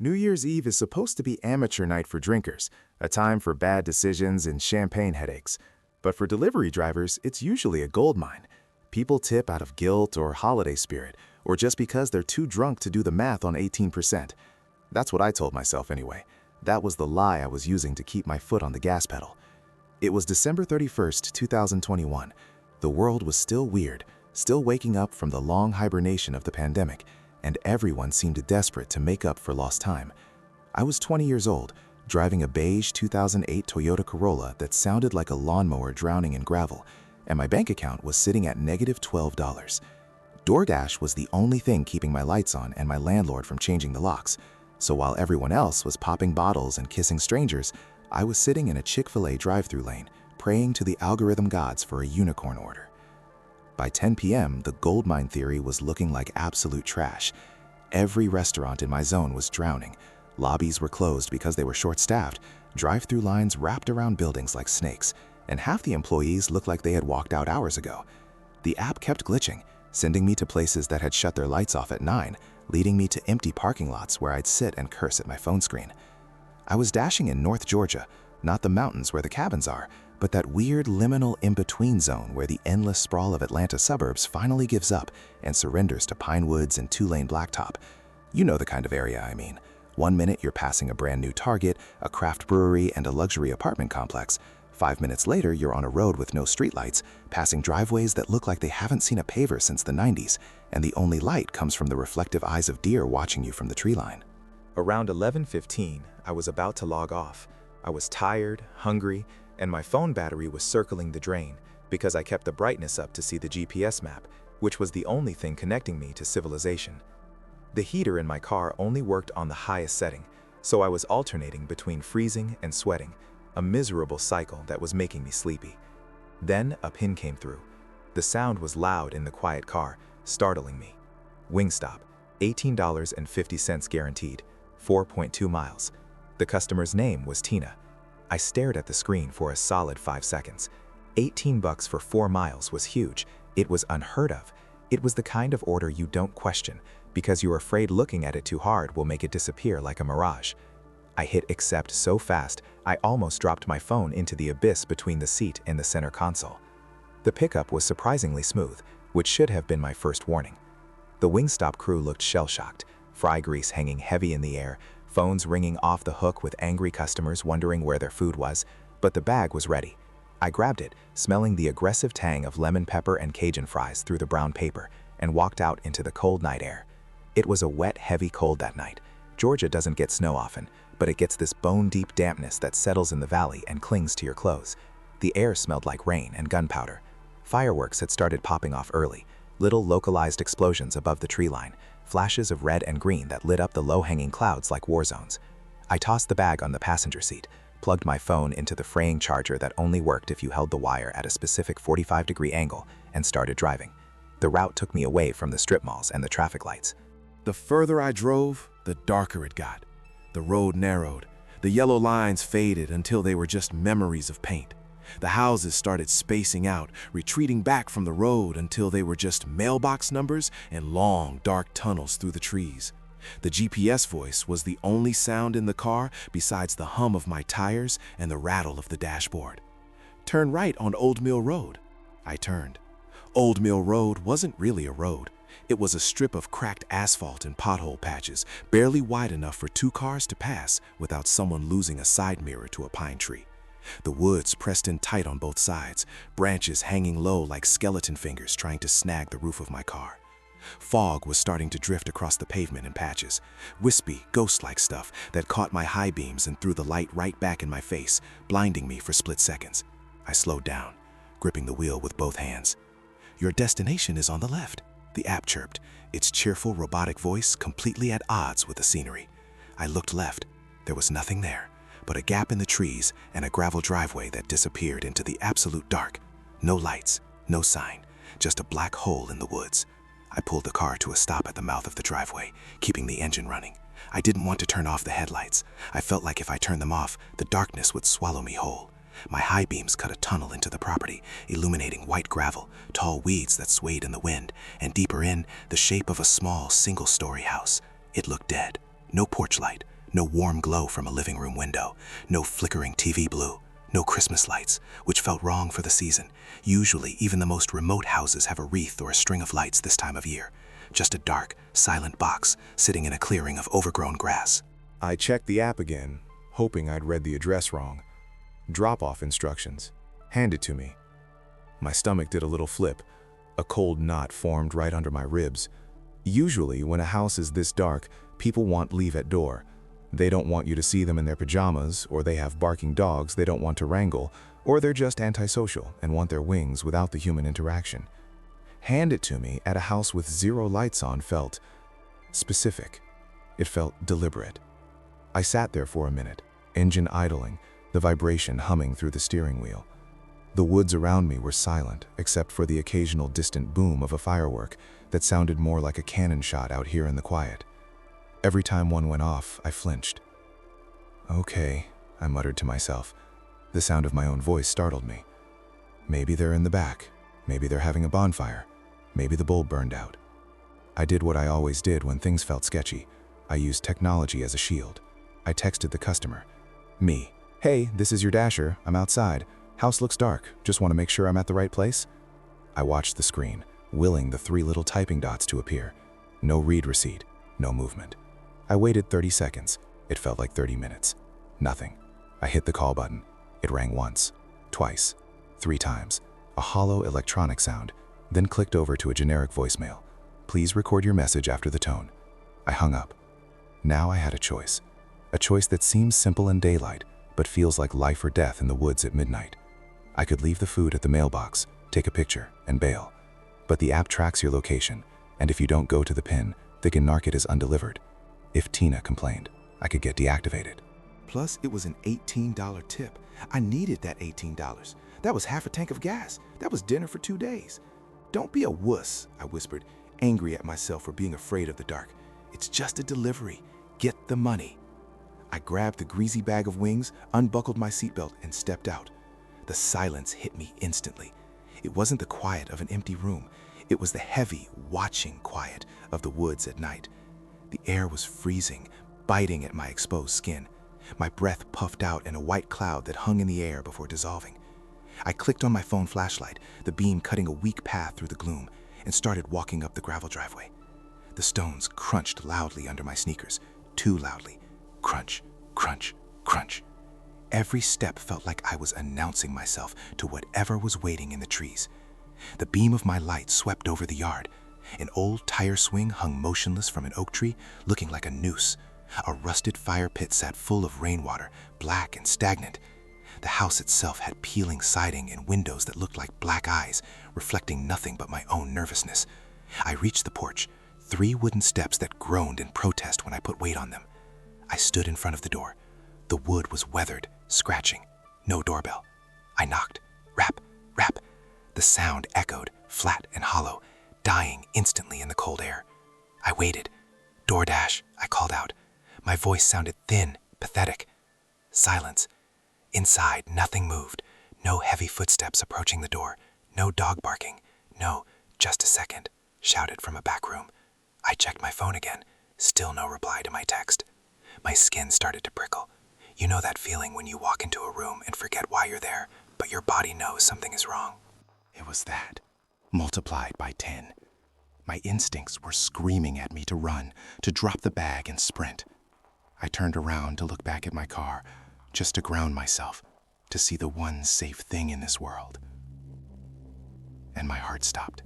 New Year's Eve is supposed to be amateur night for drinkers, a time for bad decisions and champagne headaches. But for delivery drivers, it's usually a goldmine. People tip out of guilt or holiday spirit, or just because they're too drunk to do the math on 18%. That's what I told myself anyway. That was the lie I was using to keep my foot on the gas pedal. It was December 31st, 2021. The world was still weird, still waking up from the long hibernation of the pandemic, and everyone seemed desperate to make up for lost time. I was 20 years old, driving a beige 2008 Toyota Corolla that sounded like a lawnmower drowning in gravel, and my bank account was sitting at -$12. DoorDash was the only thing keeping my lights on and my landlord from changing the locks. So while everyone else was popping bottles and kissing strangers, I was sitting in a Chick-fil-A drive-thru lane, praying to the algorithm gods for a unicorn order. By 10 p.m., the goldmine theory was looking like absolute trash. Every restaurant in my zone was drowning. Lobbies were closed because they were short-staffed, drive-thru lines wrapped around buildings like snakes, and half the employees looked like they had walked out hours ago. The app kept glitching, sending me to places that had shut their lights off at 9, leading me to empty parking lots where I'd sit and curse at my phone screen. I was dashing in North Georgia, not the mountains where the cabins are, but that weird liminal in-between zone where the endless sprawl of Atlanta suburbs finally gives up and surrenders to pine woods and two-lane blacktop. You know the kind of area I mean. 1 minute you're passing a brand new Target, a craft brewery, and a luxury apartment complex. 5 minutes later, you're on a road with no streetlights, passing driveways that look like they haven't seen a paver since the 90s, and the only light comes from the reflective eyes of deer watching you from the tree line. Around 11:15, I was about to log off. I was tired, hungry, and my phone battery was circling the drain because I kept the brightness up to see the GPS map, which was the only thing connecting me to civilization. The heater in my car only worked on the highest setting, so I was alternating between freezing and sweating, a miserable cycle that was making me sleepy. Then a pin came through. The sound was loud in the quiet car, startling me. Wingstop, $18.50 guaranteed, 4.2 miles. The customer's name was Tina. I stared at the screen for a solid 5 seconds. $18 for 4 miles was huge. It was unheard of. It was the kind of order you don't question because you're afraid looking at it too hard will make it disappear like a mirage. I hit accept so fast, I almost dropped my phone into the abyss between the seat and the center console. The pickup was surprisingly smooth, which should have been my first warning. The Wingstop crew looked shell-shocked, fry grease hanging heavy in the air, phones ringing off the hook with angry customers wondering where their food was, but the bag was ready. I grabbed it, smelling the aggressive tang of lemon pepper and Cajun fries through the brown paper, and walked out into the cold night air. It was a wet, heavy cold that night. Georgia doesn't get snow often, but it gets this bone-deep dampness that settles in the valley and clings to your clothes. The air smelled like rain and gunpowder. Fireworks had started popping off early, little localized explosions above the tree line, flashes of red and green that lit up the low-hanging clouds like war zones. I tossed the bag on the passenger seat, plugged my phone into the fraying charger that only worked if you held the wire at a specific 45-degree angle, and started driving. The route took me away from the strip malls and the traffic lights. The further I drove, the darker it got. The road narrowed. The yellow lines faded until they were just memories of paint. The houses started spacing out, retreating back from the road until they were just mailbox numbers and long, dark tunnels through the trees. The GPS voice was the only sound in the car besides the hum of my tires and the rattle of the dashboard. Turn right on Old Mill Road. I turned. Old Mill Road wasn't really a road. It was a strip of cracked asphalt and pothole patches, barely wide enough for 2 cars to pass without someone losing a side mirror to a pine tree. The woods pressed in tight on both sides, branches hanging low like skeleton fingers trying to snag the roof of my car. Fog was starting to drift across the pavement in patches, wispy, ghost-like stuff that caught my high beams and threw the light right back in my face, blinding me for split seconds. I slowed down, gripping the wheel with both hands. "Your destination is on the left," the app chirped, its cheerful robotic voice completely at odds with the scenery. I looked left. There was nothing there, but a gap in the trees and a gravel driveway that disappeared into the absolute dark. No lights, no sign, just a black hole in the woods. I pulled the car to a stop at the mouth of the driveway, keeping the engine running. I didn't want to turn off the headlights. I felt like if I turned them off, the darkness would swallow me whole. My high beams cut a tunnel into the property, illuminating white gravel, tall weeds that swayed in the wind, and deeper in, the shape of a small, single-story house. It looked dead. No porch light, no warm glow from a living room window, no flickering TV blue, no Christmas lights, which felt wrong for the season. Usually, even the most remote houses have a wreath or a string of lights this time of year. Just a dark, silent box sitting in a clearing of overgrown grass. I checked the app again, hoping I'd read the address wrong. Drop-off instructions. Hand it to me. My stomach did a little flip. A cold knot formed right under my ribs. Usually, when a house is this dark, people want leave at door. They don't want you to see them in their pajamas, or they have barking dogs they don't want to wrangle, or they're just antisocial and want their wings without the human interaction. Hand it to me at a house with 0 lights on felt specific. It felt deliberate. I sat there for a minute, engine idling, the vibration humming through the steering wheel. The woods around me were silent, except for the occasional distant boom of a firework that sounded more like a cannon shot out here in the quiet. Every time one went off, I flinched. Okay, I muttered to myself. The sound of my own voice startled me. Maybe they're in the back. Maybe they're having a bonfire. Maybe the bulb burned out. I did what I always did when things felt sketchy. I used technology as a shield. I texted the customer. Me. Hey, this is your Dasher. I'm outside. House looks dark. Just want to make sure I'm at the right place. I watched the screen, willing the 3 little typing dots to appear. No read receipt. No movement. I waited 30 seconds. It felt like 30 minutes. Nothing. I hit the call button. It rang once, twice, 3 times. A hollow electronic sound, then clicked over to a generic voicemail. Please record your message after the tone. I hung up. Now I had a choice. A choice that seems simple in daylight, but feels like life or death in the woods at midnight. I could leave the food at the mailbox, take a picture, and bail. But the app tracks your location, and if you don't go to the pin, they can mark it as undelivered. If Tina complained, I could get deactivated. Plus, it was an $18 tip. I needed that $18. That was half a tank of gas. That was dinner for 2 days. Don't be a wuss, I whispered, angry at myself for being afraid of the dark. It's just a delivery. Get the money. I grabbed the greasy bag of wings, unbuckled my seatbelt, and stepped out. The silence hit me instantly. It wasn't the quiet of an empty room. It was the heavy, watching quiet of the woods at night. The air was freezing, biting at my exposed skin. My breath puffed out in a white cloud that hung in the air before dissolving. I clicked on my phone flashlight, the beam cutting a weak path through the gloom, and started walking up the gravel driveway. The stones crunched loudly under my sneakers, too loudly. Crunch, crunch, crunch. Every step felt like I was announcing myself to whatever was waiting in the trees. The beam of my light swept over the yard. An old tire swing hung motionless from an oak tree, looking like a noose. A rusted fire pit sat full of rainwater, black and stagnant. The house itself had peeling siding and windows that looked like black eyes, reflecting nothing but my own nervousness. I reached the porch, 3 wooden steps that groaned in protest when I put weight on them. I stood in front of the door. The wood was weathered, scratching. No doorbell. I knocked. Rap, rap. The sound echoed, flat and hollow, dying instantly in the cold air. I waited. DoorDash, I called out. My voice sounded thin, pathetic. Silence. Inside, nothing moved. No heavy footsteps approaching the door. No dog barking. No, just a second, shouted from a back room. I checked my phone again. Still no reply to my text. My skin started to prickle. You know that feeling when you walk into a room and forget why you're there, but your body knows something is wrong? It was that, multiplied by 10. My instincts were screaming at me to run, to drop the bag and sprint. I turned around to look back at my car, just to ground myself, to see the one safe thing in this world. And my heart stopped.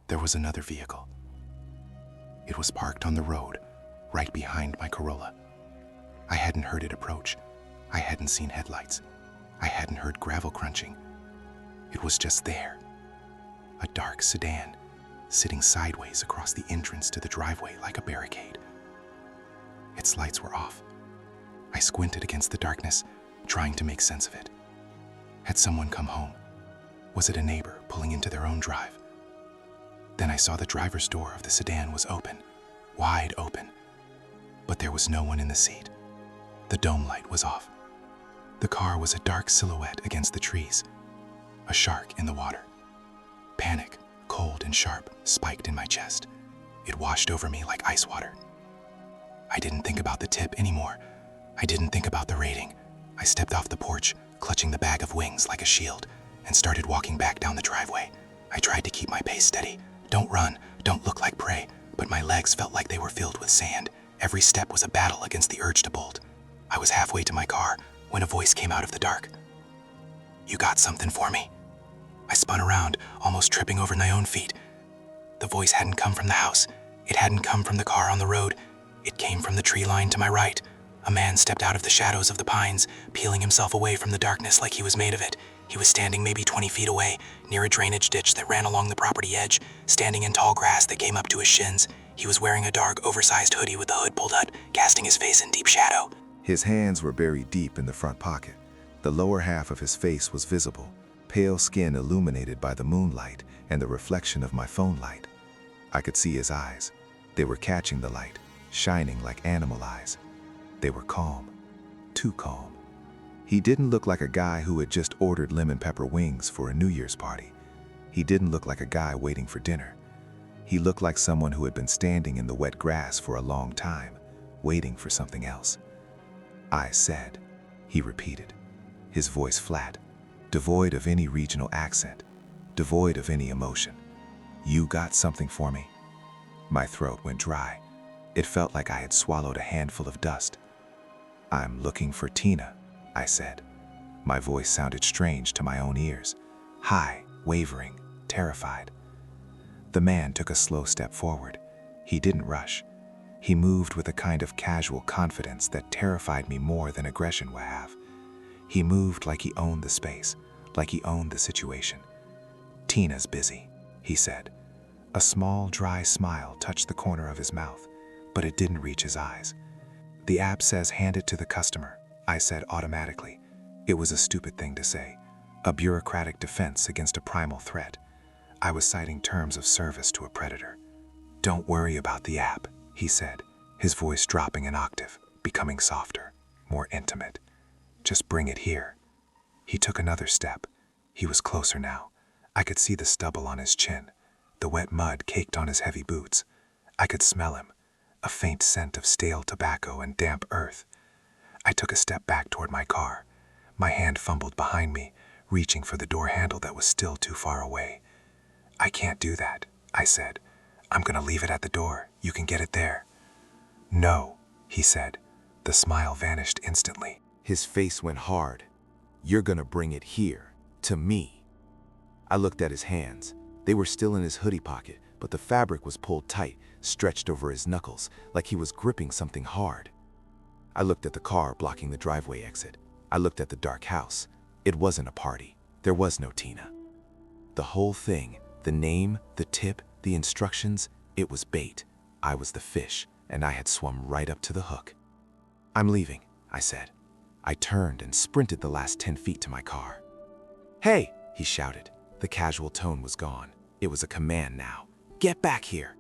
There was another vehicle. It was parked on the road, right behind my Corolla. I hadn't heard it approach. I hadn't seen headlights. I hadn't heard gravel crunching. It was just there. A dark sedan, sitting sideways across the entrance to the driveway like a barricade. Its lights were off. I squinted against the darkness, trying to make sense of it. Had someone come home? Was it a neighbor pulling into their own drive? Then I saw the driver's door of the sedan was open, wide open. But there was no one in the seat. The dome light was off. The car was a dark silhouette against the trees. A shark in the water. Panic, cold and sharp, spiked in my chest. It washed over me like ice water. I didn't think about the tip anymore. I didn't think about the rating. I stepped off the porch, clutching the bag of wings like a shield, and started walking back down the driveway. I tried to keep my pace steady. Don't run, don't look like prey, but my legs felt like they were filled with sand. Every step was a battle against the urge to bolt. I was halfway to my car when a voice came out of the dark. "You got something for me?" I spun around, almost tripping over my own feet. The voice hadn't come from the house. It hadn't come from the car on the road. It came from the tree line to my right. A man stepped out of the shadows of the pines, peeling himself away from the darkness like he was made of it. He was standing maybe 20 feet away, near a drainage ditch that ran along the property edge, standing in tall grass that came up to his shins. He was wearing a dark, oversized hoodie with the hood pulled up, casting his face in deep shadow. His hands were buried deep in the front pocket. The lower half of his face was visible, pale skin illuminated by the moonlight and the reflection of my phone light. I could see his eyes. They were catching the light, shining like animal eyes. They were calm, too calm. He didn't look like a guy who had just ordered lemon pepper wings for a New Year's party. He didn't look like a guy waiting for dinner. He looked like someone who had been standing in the wet grass for a long time, waiting for something else. "I said," he repeated, his voice flat, devoid of any regional accent, devoid of any emotion. "You got something for me?" My throat went dry. It felt like I had swallowed a handful of dust. "I'm looking for Tina," I said. My voice sounded strange to my own ears, high, wavering, terrified. The man took a slow step forward. He didn't rush. He moved with a kind of casual confidence that terrified me more than aggression would have. He moved like he owned the space, like he owned the situation. "Tina's busy," he said. A small, dry smile touched the corner of his mouth, but it didn't reach his eyes. "The app says hand it to the customer," I said automatically. It was a stupid thing to say, a bureaucratic defense against a primal threat. I was citing terms of service to a predator. "Don't worry about the app," he said, his voice dropping an octave, becoming softer, more intimate. "Just bring it here." He took another step. He was closer now. I could see the stubble on his chin, the wet mud caked on his heavy boots. I could smell him, a faint scent of stale tobacco and damp earth. I took a step back toward my car. My hand fumbled behind me, reaching for the door handle that was still too far away. "I can't do that," I said. "I'm gonna leave it at the door. You can get it there." "No," he said. The smile vanished instantly. His face went hard. "You're gonna bring it here, to me." I looked at his hands. They were still in his hoodie pocket, but the fabric was pulled tight, stretched over his knuckles, like he was gripping something hard. I looked at the car blocking the driveway exit. I looked at the dark house. It wasn't a party. There was no Tina. The whole thing, the name, the tip, the instructions, it was bait. I was the fish, and I had swum right up to the hook. "I'm leaving," I said. I turned and sprinted the last 10 feet to my car. "Hey!" he shouted. The casual tone was gone. It was a command now. "Get back here!"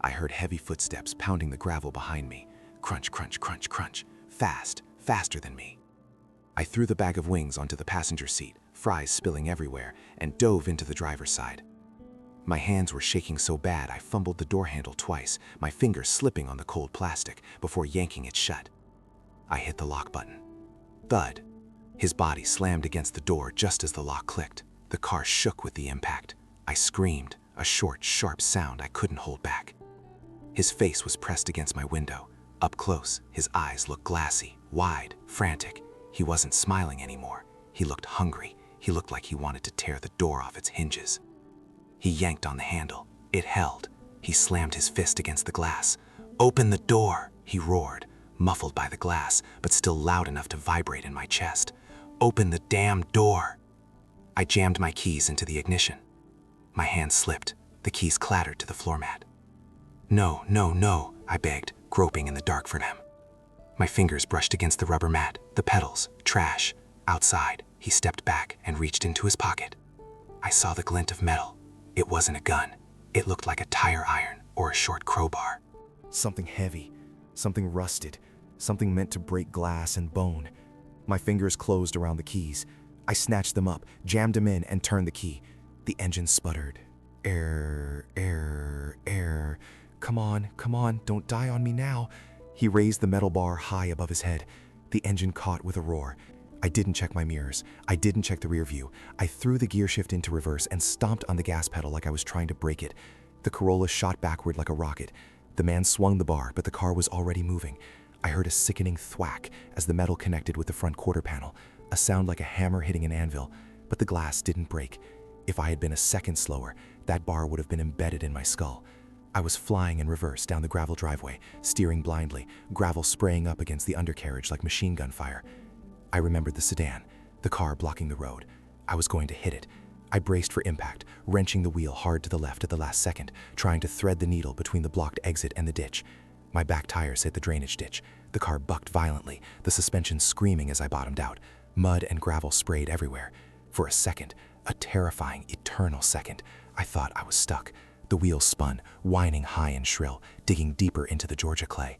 I heard heavy footsteps pounding the gravel behind me. Crunch, crunch, crunch, crunch. Fast, faster than me. I threw the bag of wings onto the passenger seat, fries spilling everywhere, and dove into the driver's side. My hands were shaking so bad I fumbled the door handle twice, my fingers slipping on the cold plastic before yanking it shut. I hit the lock button. Thud. His body slammed against the door just as the lock clicked. The car shook with the impact. I screamed, a short, sharp sound I couldn't hold back. His face was pressed against my window. Up close, his eyes looked glassy, wide, frantic. He wasn't smiling anymore. He looked hungry. He looked like he wanted to tear the door off its hinges. He yanked on the handle. It held. He slammed his fist against the glass. "Open the door," he roared, muffled by the glass, but still loud enough to vibrate in my chest. "Open the damn door." I jammed my keys into the ignition. My hand slipped. The keys clattered to the floor mat. "No, no, no," I begged, groping in the dark for them. My fingers brushed against the rubber mat, the pedals, trash. Outside, he stepped back and reached into his pocket. I saw the glint of metal. It wasn't a gun. It looked like a tire iron or a short crowbar. Something heavy, something rusted, something meant to break glass and bone. My fingers closed around the keys. I snatched them up, jammed them in, and turned the key. The engine sputtered. Error, error, error. Come on, don't die on me now. He raised the metal bar high above his head. The engine caught with a roar. I didn't check my mirrors. I didn't check the rear view. I threw the gear shift into reverse and stomped on the gas pedal like I was trying to brake it. The Corolla shot backward like a rocket. The man swung the bar, but the car was already moving. I heard a sickening thwack as the metal connected with the front quarter panel, a sound like a hammer hitting an anvil, but the glass didn't break. If I had been a second slower, that bar would have been embedded in my skull. I was flying in reverse down the gravel driveway, steering blindly, gravel spraying up against the undercarriage like machine gun fire. I remembered the sedan, the car blocking the road. I was going to hit it. I braced for impact, wrenching the wheel hard to the left at the last second, trying to thread the needle between the blocked exit and the ditch. My back tires hit the drainage ditch. The car bucked violently, the suspension screaming as I bottomed out. Mud and gravel sprayed everywhere. For a second, a terrifying, eternal second, I thought I was stuck. The wheels spun, whining high and shrill, digging deeper into the Georgia clay.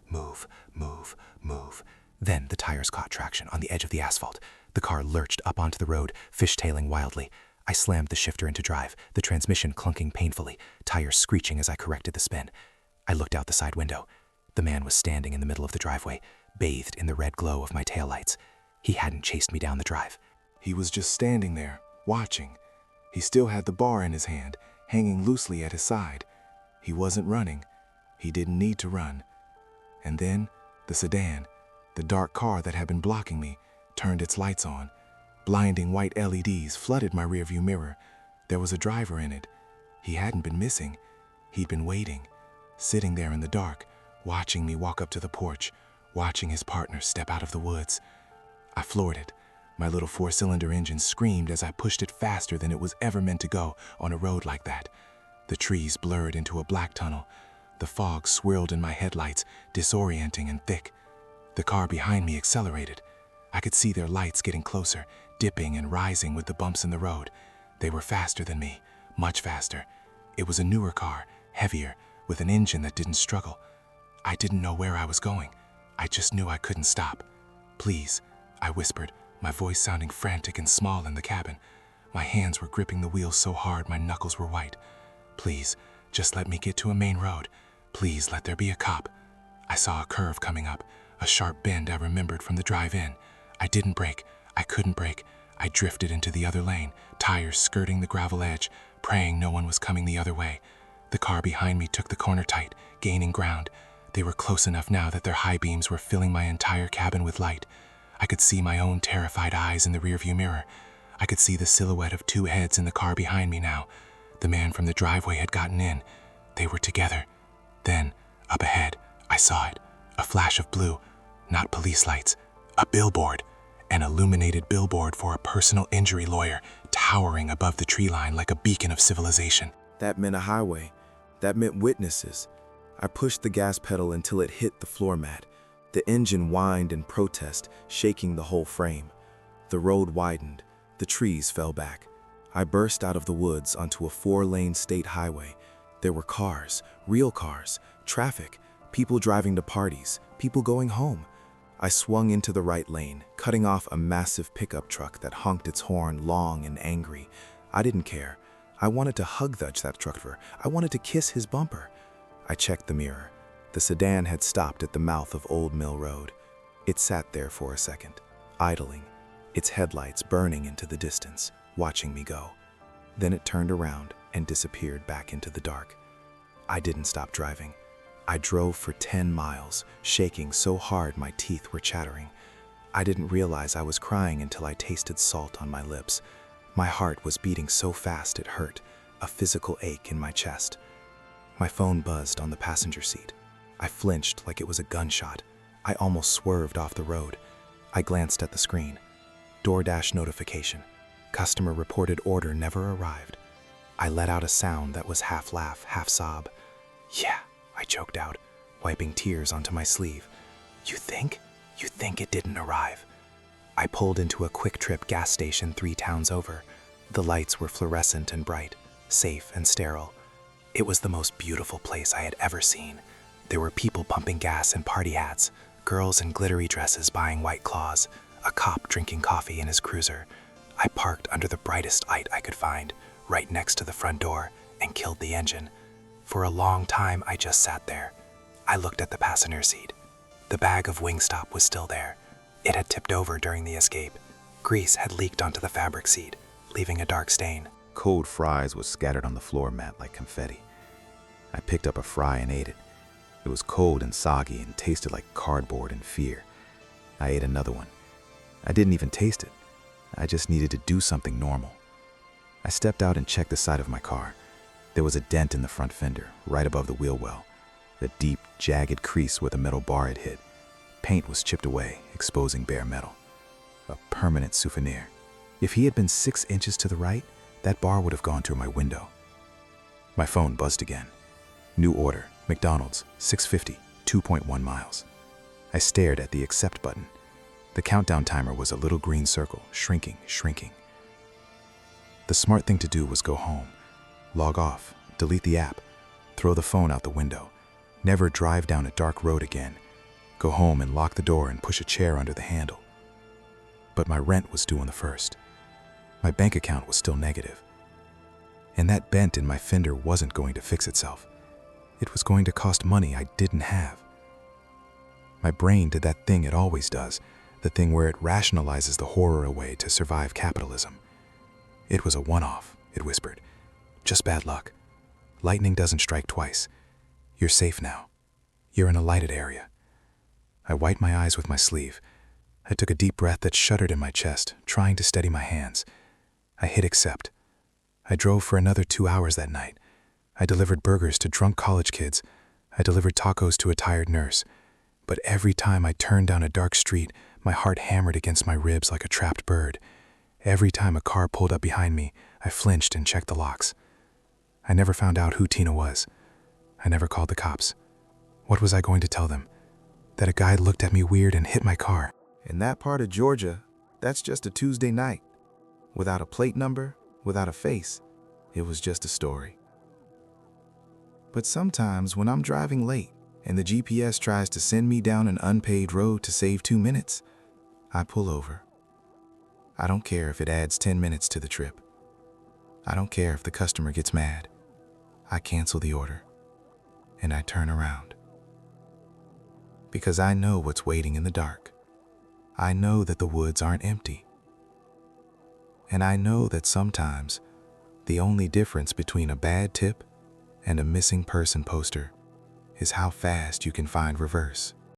Move, move, move. Then the tires caught traction on the edge of the asphalt. The car lurched up onto the road, fishtailing wildly. I slammed the shifter into drive, the transmission clunking painfully, tires screeching as I corrected the spin. I looked out the side window. The man was standing in the middle of the driveway, bathed in the red glow of my taillights. He hadn't chased me down the drive. He was just standing there, watching. He still had the bar in his hand, hanging loosely at his side. He wasn't running. He didn't need to run. And then, the sedan, the dark car that had been blocking me, turned its lights on. Blinding white LEDs flooded my rearview mirror. There was a driver in it. He hadn't been missing. He'd been waiting, sitting there in the dark, watching me walk up to the porch, watching his partner step out of the woods. I floored it. My little four-cylinder engine screamed as I pushed it faster than it was ever meant to go on a road like that. The trees blurred into a black tunnel. The fog swirled in my headlights, disorienting and thick. The car behind me accelerated. I could see their lights getting closer, dipping and rising with the bumps in the road. They were faster than me, much faster. It was a newer car, heavier, with an engine that didn't struggle. I didn't know where I was going. I just knew I couldn't stop. "Please," I whispered, my voice sounding frantic and small in the cabin. My hands were gripping the wheel so hard my knuckles were white. "Please, just let me get to a main road. Please let there be a cop." I saw a curve coming up, a sharp bend I remembered from the drive-in. I didn't brake. I couldn't brake. I drifted into the other lane, tires skirting the gravel edge, praying no one was coming the other way. The car behind me took the corner tight, gaining ground. They were close enough now that their high beams were filling my entire cabin with light. I could see my own terrified eyes in the rearview mirror. I could see the silhouette of two heads in the car behind me now. The man from the driveway had gotten in. They were together. Then, up ahead, I saw it. A flash of blue. Not police lights. A billboard. An illuminated billboard for a personal injury lawyer, towering above the tree line like a beacon of civilization. That meant a highway. That meant witnesses. I pushed the gas pedal until it hit the floor mat. The engine whined in protest, shaking the whole frame. The road widened. The trees fell back. I burst out of the woods onto a 4-lane state highway. There were cars, real cars, traffic, people driving to parties, people going home. I swung into the right lane, cutting off a massive pickup truck that honked its horn long and angry. I didn't care. I wanted to hug that truck driver. I wanted to kiss his bumper. I checked the mirror. The sedan had stopped at the mouth of Old Mill Road. It sat there for a second, idling, its headlights burning into the distance, watching me go. Then it turned around and disappeared back into the dark. I didn't stop driving. I drove for 10 miles, shaking so hard my teeth were chattering. I didn't realize I was crying until I tasted salt on my lips. My heart was beating so fast it hurt, a physical ache in my chest. My phone buzzed on the passenger seat. I flinched like it was a gunshot. I almost swerved off the road. I glanced at the screen. DoorDash notification. Customer reported order never arrived. I let out a sound that was half laugh, half sob. "Yeah," I choked out, wiping tears onto my sleeve. You think it didn't arrive?" I pulled into a quick-trip gas station 3 towns over. The lights were fluorescent and bright, safe and sterile. It was the most beautiful place I had ever seen. There were people pumping gas in party hats, girls in glittery dresses buying White Claws, a cop drinking coffee in his cruiser. I parked under the brightest light I could find, right next to the front door, and killed the engine. For a long time, I just sat there. I looked at the passenger seat. The bag of Wingstop was still there. It had tipped over during the escape. Grease had leaked onto the fabric seat, leaving a dark stain. Cold fries was scattered on the floor mat like confetti. I picked up a fry and ate it. It was cold and soggy and tasted like cardboard and fear. I ate another one. I didn't even taste it. I just needed to do something normal. I stepped out and checked the side of my car. There was a dent in the front fender, right above the wheel well. A deep, jagged crease where the metal bar had hit. Paint was chipped away, exposing bare metal. A permanent souvenir. If he had been 6 inches to the right, that bar would have gone through my window. My phone buzzed again. New order, McDonald's, 650, 2.1 miles. I stared at the accept button. The countdown timer was a little green circle, shrinking, shrinking. The smart thing to do was go home, log off, delete the app, throw the phone out the window, never drive down a dark road again, go home and lock the door and push a chair under the handle. But my rent was due on the 1st. My bank account was still negative. And that bent in my fender wasn't going to fix itself. It was going to cost money I didn't have. My brain did that thing it always does, the thing where it rationalizes the horror away to survive capitalism. It was a one-off, it whispered. Just bad luck. Lightning doesn't strike twice. You're safe now. You're in a lighted area. I wiped my eyes with my sleeve. I took a deep breath that shuddered in my chest, trying to steady my hands. I hit accept. I drove for another 2 hours that night. I delivered burgers to drunk college kids. I delivered tacos to a tired nurse. But every time I turned down a dark street, my heart hammered against my ribs like a trapped bird. Every time a car pulled up behind me, I flinched and checked the locks. I never found out who Tina was. I never called the cops. What was I going to tell them? That a guy looked at me weird and hit my car. In that part of Georgia, that's just a Tuesday night. Without a plate number, without a face, it was just a story. But sometimes when I'm driving late and the GPS tries to send me down an unpaved road to save 2 minutes, I pull over. I don't care if it adds 10 minutes to the trip. I don't care if the customer gets mad. I cancel the order and I turn around. Because I know what's waiting in the dark. I know that the woods aren't empty. And I know that sometimes the only difference between a bad tip and a missing person poster is how fast you can find reverse.